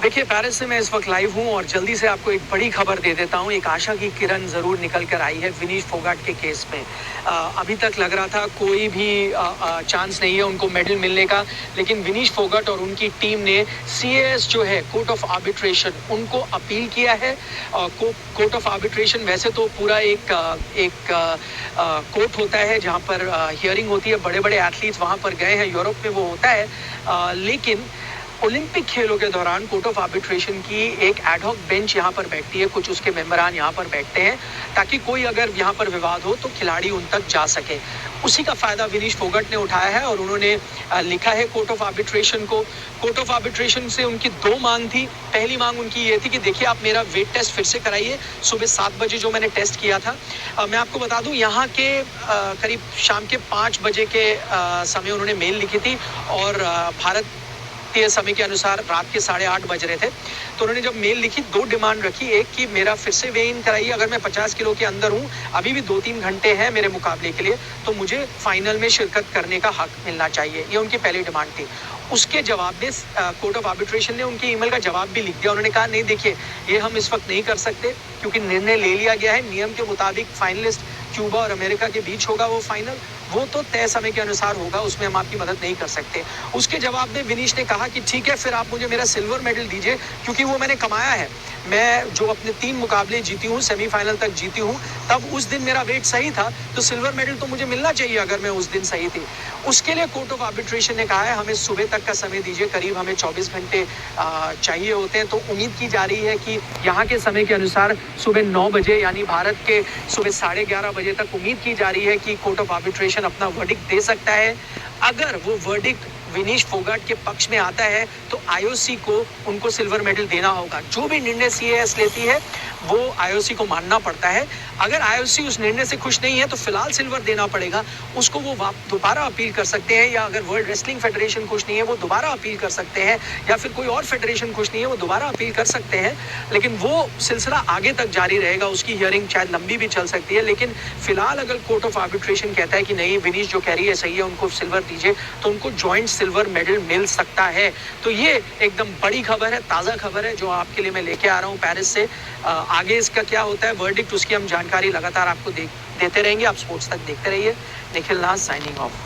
देखिए, पेरिस से मैं इस वक्त लाइव हूँ और जल्दी से आपको एक बड़ी खबर दे देता हूँ। एक आशा की किरण ज़रूर निकल कर आई है विनीश फोगाट के केस में। अभी तक लग रहा था कोई भी चांस नहीं है उनको मेडल मिलने का, लेकिन विनीश फोगाट और उनकी टीम ने सीएएस जो है कोर्ट ऑफ आर्बिट्रेशन उनको अपील किया है। कोर्ट ऑफ आर्बिट्रेशन वैसे तो पूरा एक कोर्ट होता है जहाँ पर हियरिंग होती है, बड़े बड़े एथलीट्स वहाँ पर गए हैं, यूरोप में वो होता है, लेकिन ओलंपिक खेलों के दौरान कोर्ट ऑफ आर्बिट्रेशन की एक एडहॉक बेंच यहाँ पर बैठती है, कुछ उसके मेंबरान यहाँ पर बैठते हैं ताकि कोई अगर यहाँ पर विवाद हो तो खिलाड़ी उन तक जा सके। उसी का फायदा विनीश फोगाट ने उठाया है और उन्होंने लिखा है कोर्ट ऑफ आर्बिट्रेशन को। कोर्ट ऑफ आर्बिट्रेशन से उनकी दो मांग थी। पहली मांग उनकी ये थी कि देखिए, आप मेरा वेट टेस्ट फिर से कराइए, सुबह 7 बजे जो मैंने टेस्ट किया था। मैं आपको बता दूं, यहाँ के करीब शाम के 5 बजे के समय उन्होंने मेल लिखी थी और भारत समय के अनुसार रात के 8:30 बज रहे थे। तो उन्होंने जब मेल लिखी, दो डिमांड रखी। एक कि मेरा फिर से वे इन कराइए, अगर मैं 50 किलो के अंदर हूँ, अभी भी 2-3 घंटे हैं मेरे मुकाबले के लिए, तो मुझे फाइनल में शिरकत करने का हक मिलना चाहिए। ये उनकी पहली डिमांड थी। उसके जवाब में कोर्ट ऑफ आर्बिट्रेशन ने उनकी ईमेल का जवाब भी लिख दिया। उन्होंने कहा नहीं, देखिए, ये हम इस वक्त नहीं कर सकते क्योंकि निर्णय ले लिया गया है। नियम के मुताबिक फाइनलिस्ट क्यूबा और अमेरिका के बीच होगा वो फाइनल, वो तो तय समय के अनुसार होगा, उसमें हम आपकी मदद नहीं कर सकते। उसके जवाब में विनीश ने कहा कि ठीक है, फिर आप मुझे मेरा सिल्वर मेडल दीजिए क्योंकि वो मैंने कमाया है। मैं जो अपने 3 मुकाबले जीती हूँ, सेमीफाइनल तक जीती हूँ, तब उस दिन मेरा वेट सही था, तो सिल्वर मेडल तो मुझे मिलना चाहिए अगर मैं उस दिन सही थी। उसके लिए कोर्ट ऑफ आर्बिट्रेशन ने कहा है हमें सुबह तक का समय दीजिए, करीब हमें 24 घंटे चाहिए होते हैं। तो उम्मीद की जा रही है कि यहाँ के समय के अनुसार सुबह 9 बजे, यानी भारत के सुबह 11:30 बजे तक उम्मीद की जा रही है कि कोर्ट ऑफ आर्बिट्रेशन अपना वर्डिक्ट दे सकता है। अगर वो वर्डिक्ट विनीश फोगाट के पक्ष में आता है तो आईओसी को उनको सिल्वर मेडल देना होगा। जो भी निर्णय सीएएस लेती है वो आईओसी को मानना पड़ता है। अगर आईओसी उस निर्णय से खुश नहीं है तो फिलहाल सिल्वर देना पड़ेगा, उसको वो दोबारा अपील कर सकते हैं, या अगर वर्ल्ड रेसलिंग फेडरेशन खुश नहीं है वो दोबारा अपील कर सकते हैं, या फिर कोई और फेडरेशन खुश नहीं है वो दोबारा अपील कर सकते हैं। लेकिन वो सिलसिला आगे तक जारी रहेगा, उसकी हियरिंग शायद लंबी भी चल सकती है। लेकिन फिलहाल अगर कोर्ट ऑफ आर्बिट्रेशन कहता है कि नहीं, विनीश जो कह रही है सही है, उनको सिल्वर दीजिए, तो उनको ज्वाइंट सिल्वर मेडल मिल सकता है। तो ये एकदम बड़ी खबर है, ताज़ा खबर है जो आपके लिए मैं लेके आ रहा हूँ पेरिस से। आगे इसका क्या होता है वर्डिक्ट, उसकी हम जानकारी लगातार आपको देते रहेंगे। आप स्पोर्ट्स तक देखते रहिए। निखिल नाथ साइनिंग ऑफ।